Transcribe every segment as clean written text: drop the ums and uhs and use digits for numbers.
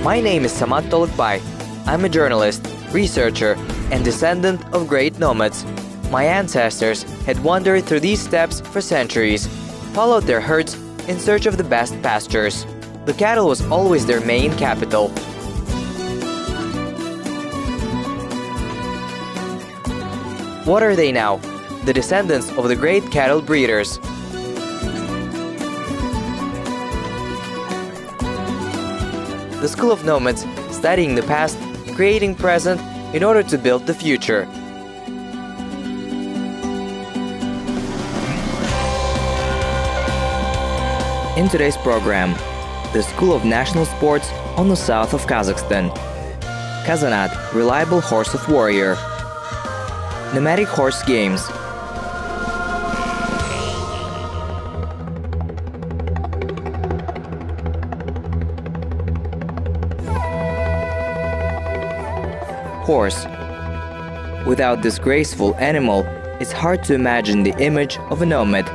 My name is Samad Tolukbay. I'm a journalist, researcher, and descendant of great nomads. My ancestors had wandered through these steppes for centuries, followed their herds in search of the best pastures. The cattle was always their main capital. What are they now? The descendants of the great cattle breeders. The School of Nomads, studying the past, creating present in order to build the future. In today's program, the School of National Sports on the south of Kazakhstan. Kazanat, reliable horse of warrior. Nomadic horse games. Horse. Without this graceful animal, it's hard to imagine the image of a nomad.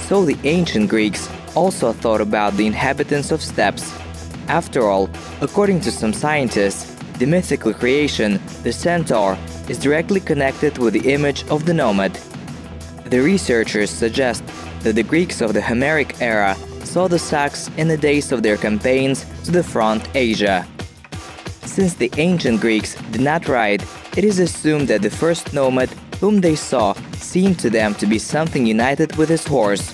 So the ancient Greeks also thought about the inhabitants of steppes. After all, according to some scientists, the mythical creation, the centaur, is directly connected with the image of the nomad. The researchers suggest that the Greeks of the Homeric era saw the Sacs in the days of their campaigns to the front Asia. Since the ancient Greeks did not ride, it is assumed that the first nomad whom they saw seemed to them to be something united with his horse.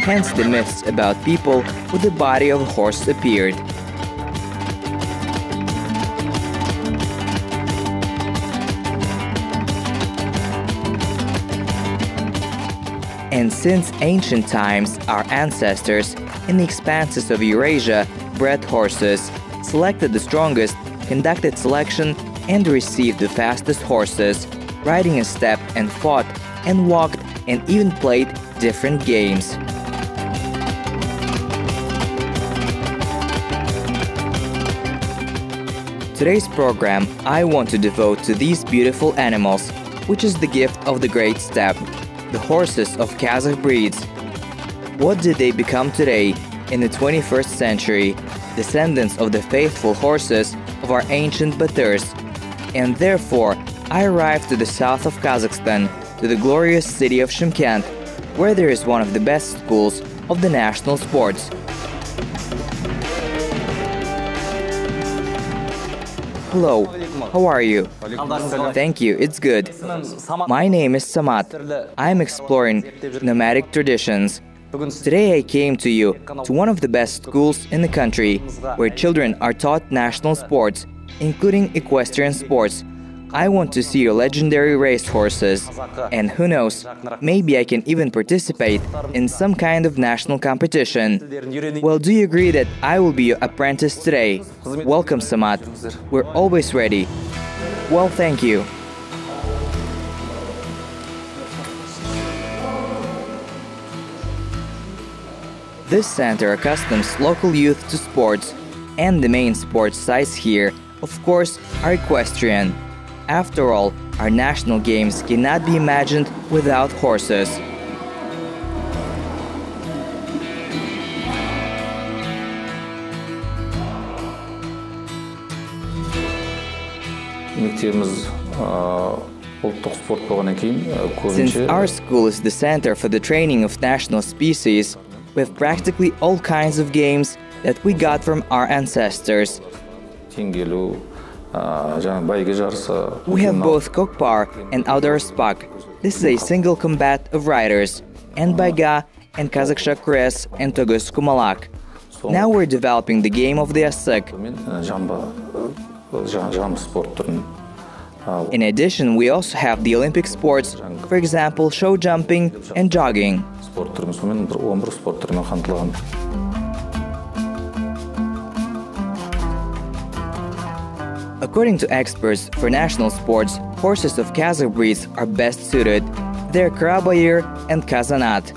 Hence the myths about people with the body of a horse appeared. And since ancient times, our ancestors, in the expanses of Eurasia, bred horses, selected the strongest, conducted selection, and received the fastest horses, riding a steppe and fought and walked and even played different games. Today's program I want to devote to these beautiful animals, which is the gift of the great steppe, the horses of Kazakh breeds. What did they become today, in the 21st century, descendants of the faithful horses of our ancient Batirs? And therefore, I arrived to the south of Kazakhstan, to the glorious city of Shymkent, where there is one of the best schools of the national sports. Hello, how are you? Thank you, it's good. My name is Samad. I am exploring nomadic traditions. Today I came to you, to one of the best schools in the country, where children are taught national sports, including equestrian sports. I want to see your legendary racehorses, and who knows, maybe I can even participate in some kind of national competition. Well, do you agree that I will be your apprentice today? Welcome, Samad. We're always ready. Well, thank you. This center accustoms local youth to sports, and the main sports sites here, of course, are equestrian. After all, our national games cannot be imagined without horses. Since our school is the center for the training of national species, we have practically all kinds of games that we got from our ancestors. We have both kokpar and outdoor spak. This is a single combat of riders, and baiga and Kazakhsha kres and togus kumalak. Now we're developing the game of the asik. In addition, we also have the Olympic sports, for example, show jumping and jogging. According to experts, for national sports, horses of Kazakh breeds are best suited. They're Karabayir and Kazanat.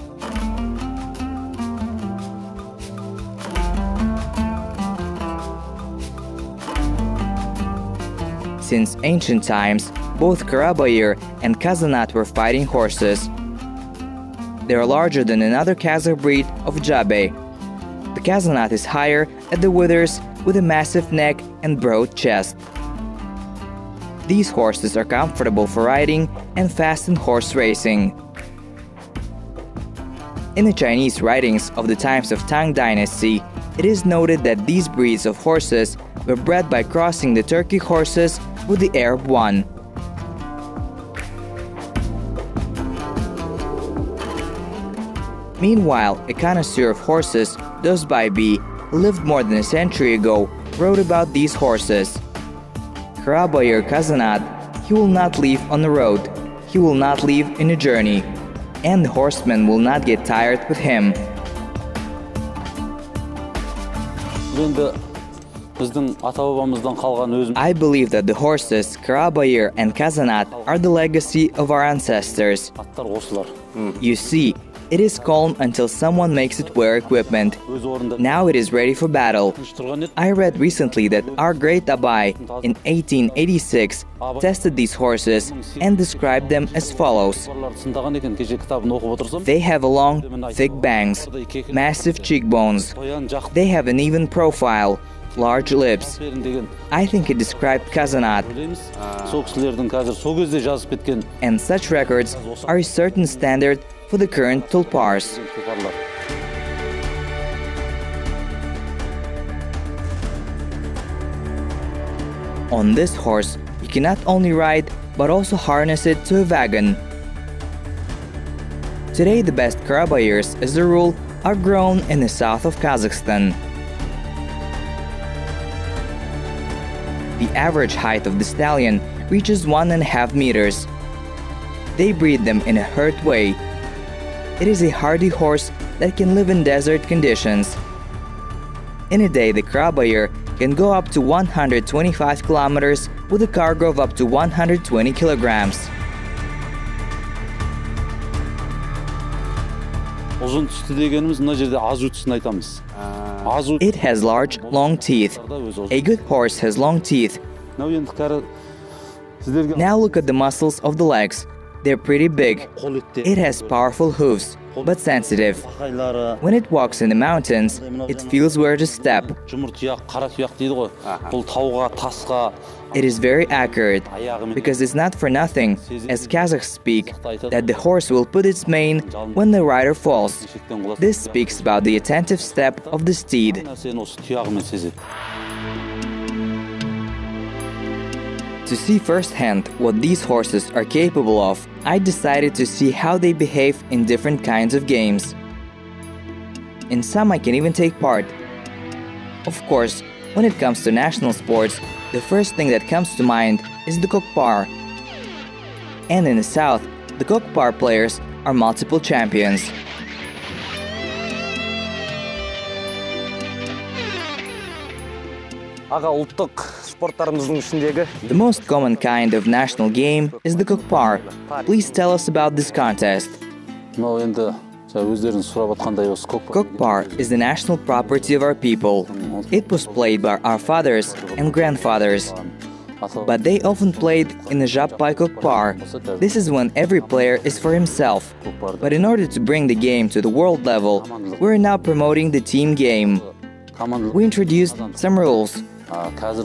Since ancient times, both Karabayir and Kazanat were fighting horses. They are larger than another Kazakh breed of Jibek. The Kazanat is higher at the withers with a massive neck and broad chest. These horses are comfortable for riding and fast in horse racing. In the Chinese writings of the times of Tang Dynasty, it is noted that these breeds of horses were bred by crossing the Turkic horses with the Arab one. Meanwhile, a connoisseur of horses, Dozbay, who lived more than a century ago, wrote about these horses. Karabayir Kazanat, he will not leave on the road, he will not leave in a journey, and the horsemen will not get tired with him. I believe that the horses, Karabayir and Kazanat, are the legacy of our ancestors. You see, it is calm until someone makes it wear equipment. Now it is ready for battle. I read recently that our great Abay in 1886 tested these horses and described them as follows. They have a long, thick bangs, massive cheekbones. They have an even profile, large lips. I think it described Kazanat. And such records are a certain standard for the current tulpars. On this horse, you can not only ride but also harness it to a wagon. Today the best Karabayirs, as a rule, are grown in the south of Kazakhstan. The average height of the stallion reaches 1.5 meters. They breed them in a herd way. It is a hardy horse that can live in desert conditions. In a day, the Karabayir can go up to 125 kilometers with a cargo of up to 120 kilograms. It has large, long teeth. A good horse has long teeth. Now look at the muscles of the legs. They're pretty big. It has powerful hooves, but sensitive. When it walks in the mountains, it feels where to step. It is very accurate, because it's not for nothing, as Kazakhs speak, that the horse will put its mane when the rider falls. This speaks about the attentive step of the steed. To see firsthand what these horses are capable of, I decided to see how they behave in different kinds of games. In some I can even take part. Of course, when it comes to national sports, the first thing that comes to mind is the Kokpar. And in the south, the Kokpar players are multiple champions. The most common kind of national game is the Kokpar. Please tell us about this contest. Kokpar is the national property of our people. It was played by our fathers and grandfathers. But they often played in the Jappai Kokpar. This is when every player is for himself. But in order to bring the game to the world level, we're now promoting the team game. We introduced some rules.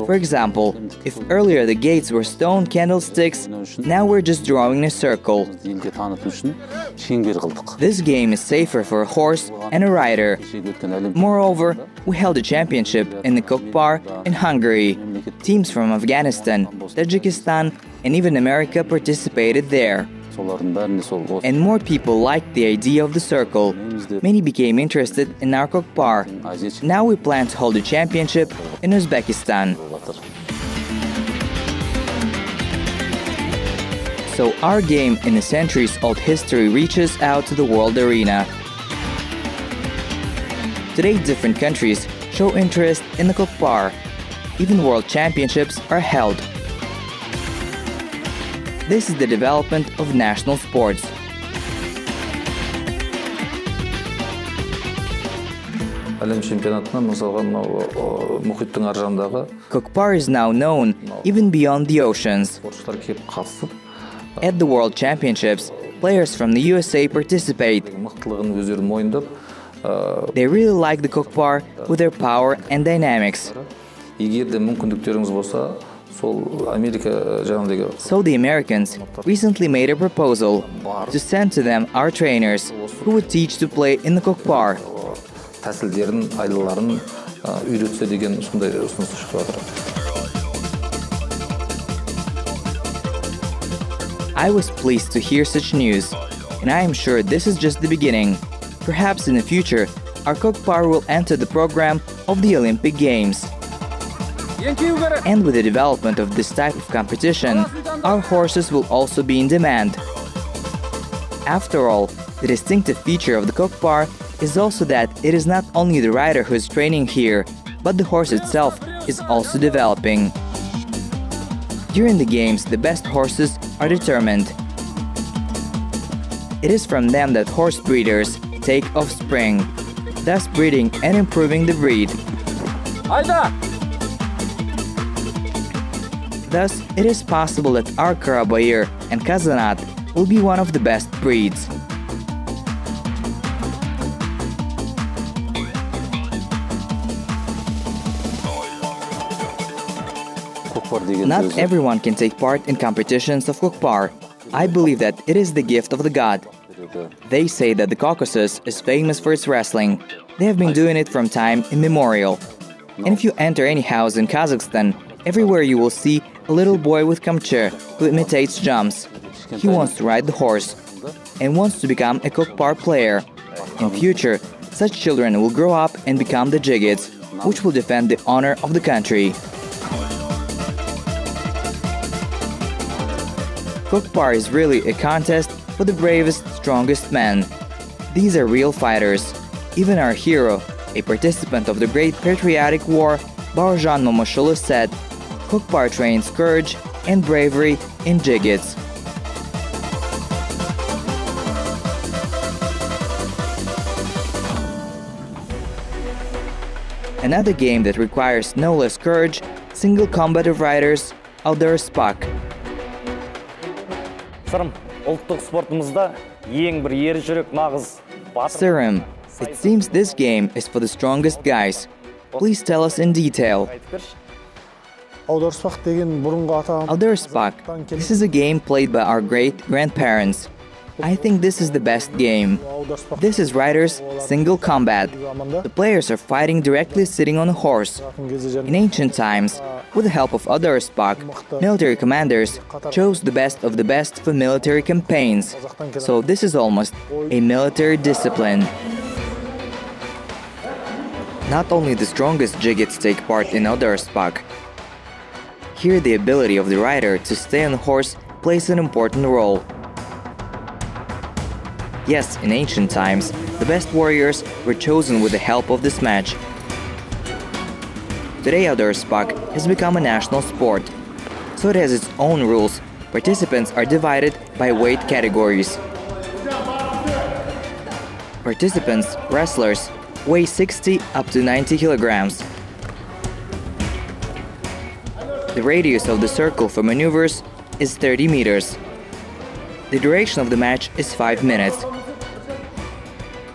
For example, if earlier the gates were stone candlesticks, now we're just drawing a circle. This game is safer for a horse and a rider. Moreover, we held a championship in the Kokpar in Hungary. Teams from Afghanistan, Tajikistan, and even America participated there. And more people liked the idea of the circle. Many became interested in our Kokpar. Now we plan to hold a championship in Uzbekistan. So our game in a centuries-old history reaches out to the world arena. Today different countries show interest in the Kokpar. Even world championships are held. This is the development of national sports. Әлем чемпионатына мысалға мұхиттың ар жағындағы Kokpar is now known even beyond the oceans. спортшылар келіп қатысып, At the World Championships, players from the USA participate. мықтылығын өздерін мойындап, They really like the Kokpar with their power and dynamics. егер де мүмкіндіктеріңіз болса, сол Америка жағындағы So the Americans recently made a proposal to send to them our trainers who would teach to play in the Kokpar. тәсілдерін, айлаларын үйретсе деген сондай ұсыныс шығып жатыр. I was pleased to hear such news, and I am sure this is just the beginning. Perhaps in the future, our Kokpar will enter the program of the Olympic Games. And with the development of this type of competition, our horses will also be in demand. After all, the distinctive feature of the Kokpar is also that it is not only the rider who is training here, but the horse itself is also developing. During the games, the best horses are determined. It is from them that horse breeders take offspring, thus breeding and improving the breed. Thus, it is possible that our Karabayır and Kazanat will be one of the best breeds. Not everyone can take part in competitions of Kokpar. I believe that it is the gift of the god. They say that the Caucasus is famous for its wrestling. They have been doing it from time immemorial. And if you enter any house in Kazakhstan, everywhere you will see a little boy with kamche who imitates jumps. He wants to ride the horse and wants to become a Kokpar player. In future, such children will grow up and become the Jigits, which will defend the honor of the country. Kokpar is really a contest for the bravest, strongest men. These are real fighters. Even our hero, a participant of the Great Patriotic War, Baujan Momashulu said, Kokpar trains courage and bravery in Jigits. Another game that requires no less courage, single combat of riders, outdoor spak. Serum, it seems this game is for the strongest guys. Please tell us in detail. Outdoor spak, this is a game played by our great-grandparents. I think this is the best game. This is riders' single combat. The players are fighting directly sitting on a horse. In ancient times, with the help of other spak, military commanders chose the best of the best for military campaigns. So this is almost a military discipline. Not only the strongest Jigits take part in outdoor spak. Here the ability of the rider to stay on the horse plays an important role. Yes, in ancient times, the best warriors were chosen with the help of this match. Today outdoor spak has become a national sport, so it has its own rules. Participants are divided by weight categories. Participants, wrestlers, weigh 60 up to 90 kilograms. The radius of the circle for maneuvers is 30 meters. The duration of the match is 5 minutes.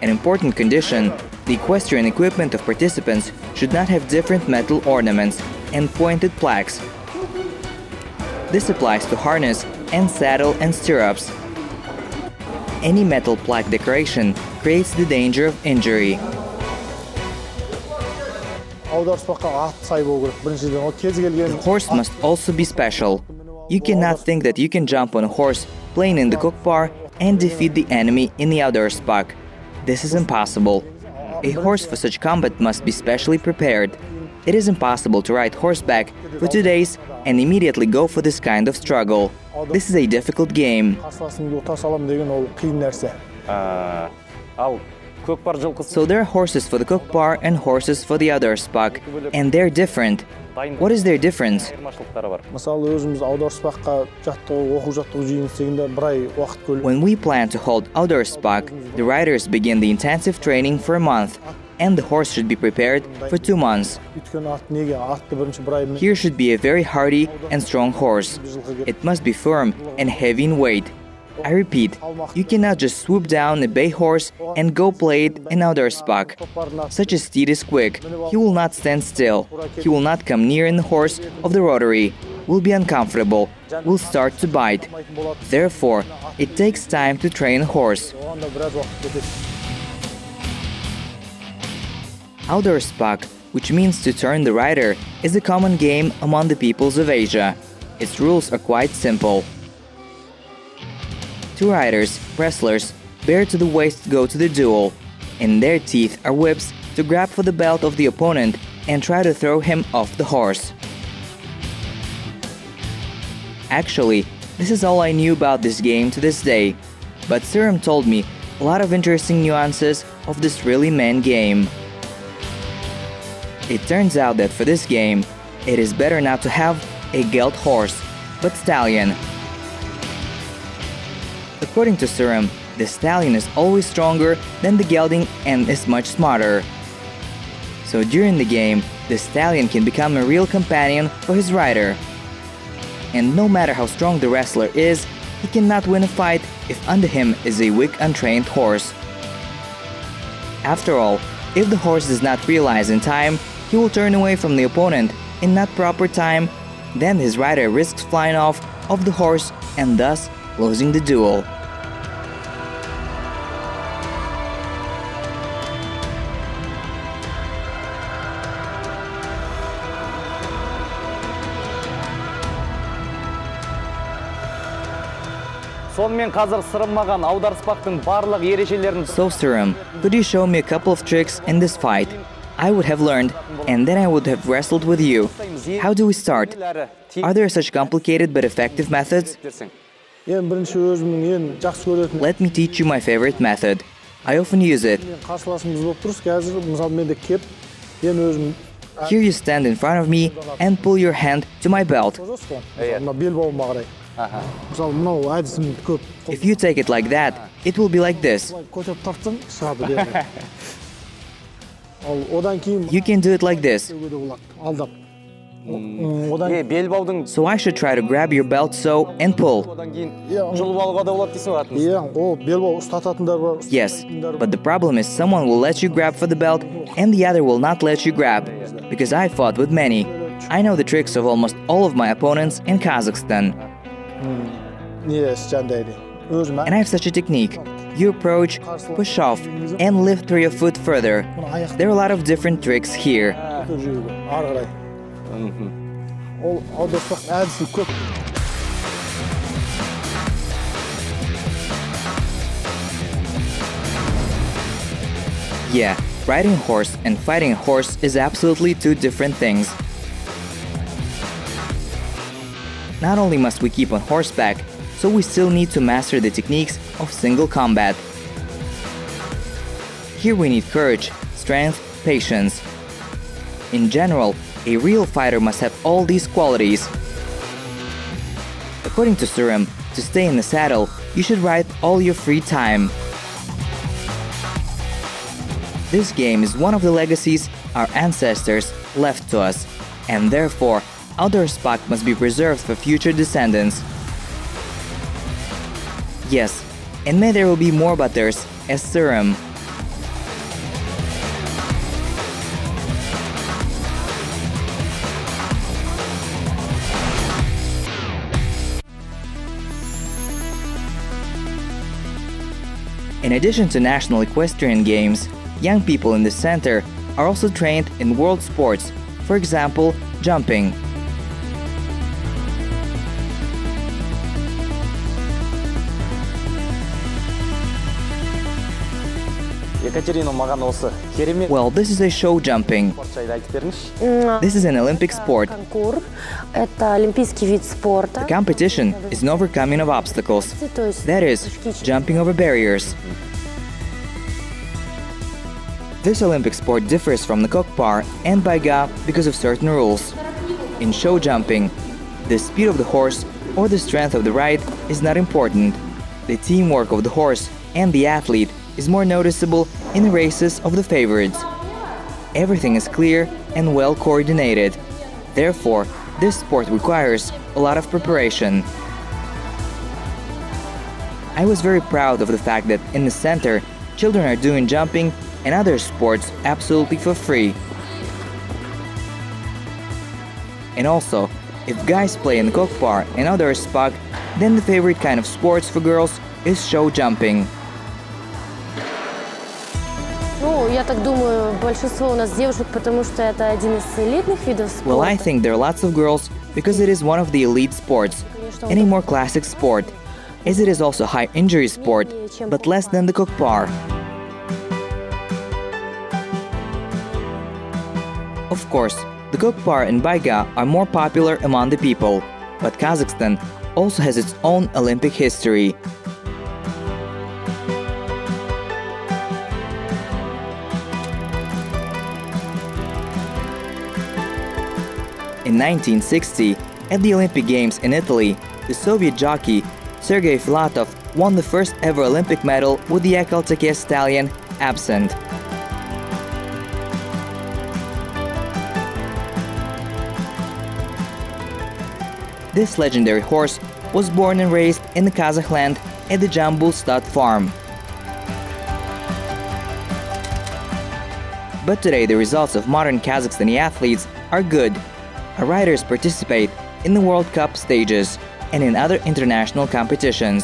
An important condition, the equestrian equipment of participants should not have different metal ornaments and pointed plaques. This applies to harness and saddle and stirrups. Any metal plaque decoration creates the danger of injury. The horse must also be special. You cannot think that you can jump on a horse playing in the Kokpar and defeat the enemy in the outdoor spak. This is impossible. A horse for such combat must be specially prepared. It is impossible to ride horseback for 2 days and immediately go for this kind of struggle. This is a difficult game. So there are horses for the Kokpar and horses for the outdoor spak, and they're different. What is their difference? When we plan to hold outdoor spak, the riders begin the intensive training for a month, and the horse should be prepared for 2 months. Here should be a very hardy and strong horse. It must be firm and heavy in weight. I repeat, you cannot just swoop down a bay horse and go play it in Oudersbach. Such a steed is quick. He will not stand still. He will not come near in the horse of the rotary. Will be uncomfortable. Will start to bite. Therefore, it takes time to train a horse. Oudersbach, which means to turn the rider, is a common game among the peoples of Asia. Its rules are quite simple. 2 riders, wrestlers, bare to the waist go to the duel. In their teeth are whips to grab for the belt of the opponent and try to throw him off the horse. Actually, this is all I knew about this game to this day, but Serum told me a lot of interesting nuances of this really man game. It turns out that for this game, it is better not to have a gelt horse, but stallion. According to Serum, the stallion is always stronger than the gelding and is much smarter. So during the game, the stallion can become a real companion for his rider. And no matter how strong the wrestler is, he cannot win a fight if under him is a weak, untrained horse. After all, if the horse does not realize in time, he will turn away from the opponent in not proper time, then his rider risks flying off of the horse and thus losing the duel. So Serum, could you show me a couple of tricks in this fight? I would have learned, and then I would have wrestled with you. How do we start? Are there such complicated but effective methods? Let me teach you my favorite method. I often use it. Here you stand in front of me and pull your hand to my belt. If you take it like that, it will be like this. You can do it like this. So I should try to grab your belt so and pull. Yes, but the problem is someone will let you grab for the belt and the other will not let you grab, because I fought with many. I know the tricks of almost all of my opponents in Kazakhstan. And I have such a technique. You approach, push off, and lift through your foot further. There are a lot of different tricks here. Yeah, riding a horse and fighting a horse is absolutely 2 different things. Not only must we keep on horseback, so we still need to master the techniques of single combat. Here we need courage, strength, patience. In general, a real fighter must have all these qualities. According to Serum, to stay in the saddle, you should ride all your free time. This game is one of the legacies our ancestors left to us, and therefore, Oudersbach must be preserved for future descendants. Yes, and may there will be more butters as Serum. In addition to national equestrian games, young people in the center are also trained in world sports, for example, jumping. Well, this is a show jumping. This is an Olympic sport. The competition is an overcoming of obstacles, that is, jumping over barriers. This Olympic sport differs from the Kokpar and Baiga because of certain rules. In show jumping, the speed of the horse or the strength of the ride is not important. The teamwork of the horse and the athlete is more noticeable in the races of the favorites. Everything is clear and well coordinated. Therefore, this sport requires a lot of preparation. I was very proud of the fact that in the center, children are doing jumping and other sports absolutely for free. And also, if guys play in kokpar and others spak, then the favorite kind of sports for girls is show jumping. Ну, я так думаю, большинство у нас девушек, потому что это один из элитных видов спорта. Well, I think there are lots of girls because it is one of the elite sports, and a more classic sport, as it is also a high injury sport, but less than the kokpar. Of course, the kokpar and baiga are more popular among the people, but Kazakhstan also has its own Olympic history. In 1960, at the Olympic Games in Italy, the Soviet jockey Sergei Filatov won the first ever Olympic medal with the Ekaltake stallion Absent. This legendary horse was born and raised in the Kazakh land at the Jambul stud farm. But today the results of modern Kazakhstani athletes are good. Our riders participate in the World Cup stages and in other international competitions.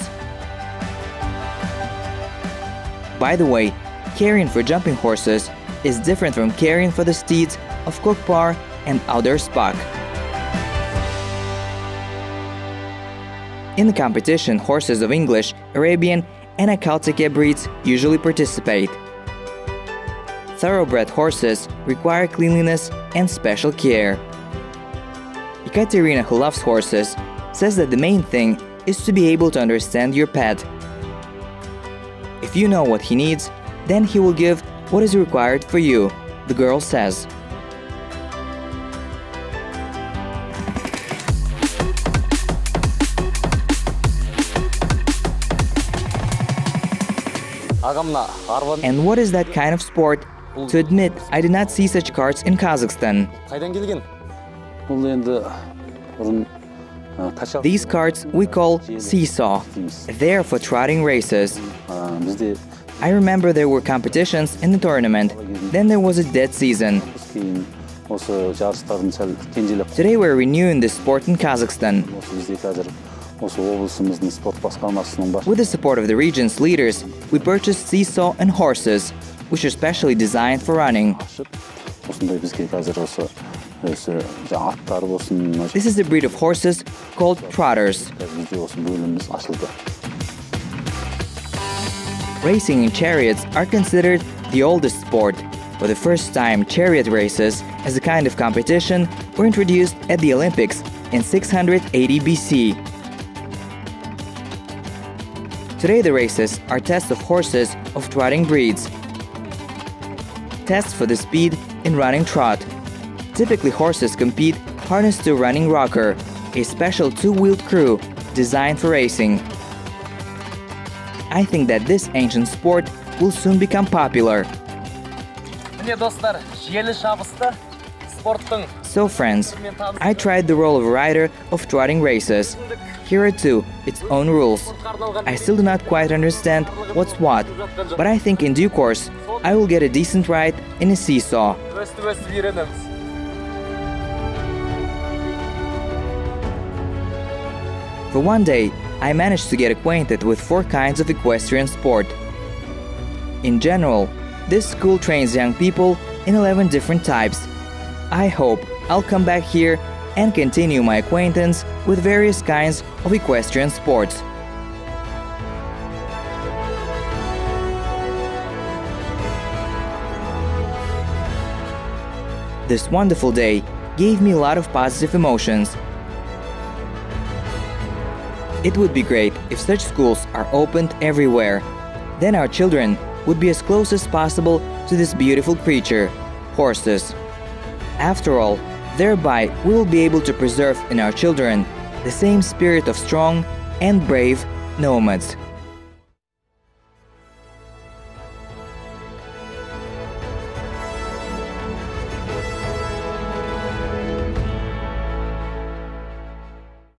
By the way, caring for jumping horses is different from caring for the steeds of kokpar and other spak. In the competition, horses of English, Arabian and Ekaltake breeds usually participate. Thoroughbred horses require cleanliness and special care. Ekaterina, who loves horses, says that the main thing is to be able to understand your pet. If you know what he needs, then he will give what is required for you, the girl says. And what is that kind of sport? To admit, I did not see such carts in Kazakhstan. These carts we call seesaw. They are for trotting races. I remember there were competitions in the tournament, then there was a dead season. Today we're renewing this sport in Kazakhstan. With the support of the region's leaders, we purchased seesaw and horses, which are specially designed for running. This is the breed of horses called trotters. Racing in chariots are considered the oldest sport. For the first time, chariot races as a kind of competition were introduced at the Olympics in 680 BC. Today the races are tests of horses of trotting breeds. Tests for the speed in running trot. Typically horses compete harnessed to a running rocker, a special two-wheeled crew designed for racing. I think that this ancient sport will soon become popular. So friends, I tried the role of a rider of trotting races. Here are too its own rules. I still do not quite understand what's what, but I think in due course I will get a decent ride in a seesaw. For one day, I managed to get acquainted with 4 kinds of equestrian sport. In general, this school trains young people in 11 different types. I hope I'll come back here and continue my acquaintance with various kinds of equestrian sports. This wonderful day gave me a lot of positive emotions. It would be great if such schools are opened everywhere. Then our children would be as close as possible to this beautiful creature, horses. After all, thereby we will be able to preserve in our children the same spirit of strong and brave nomads.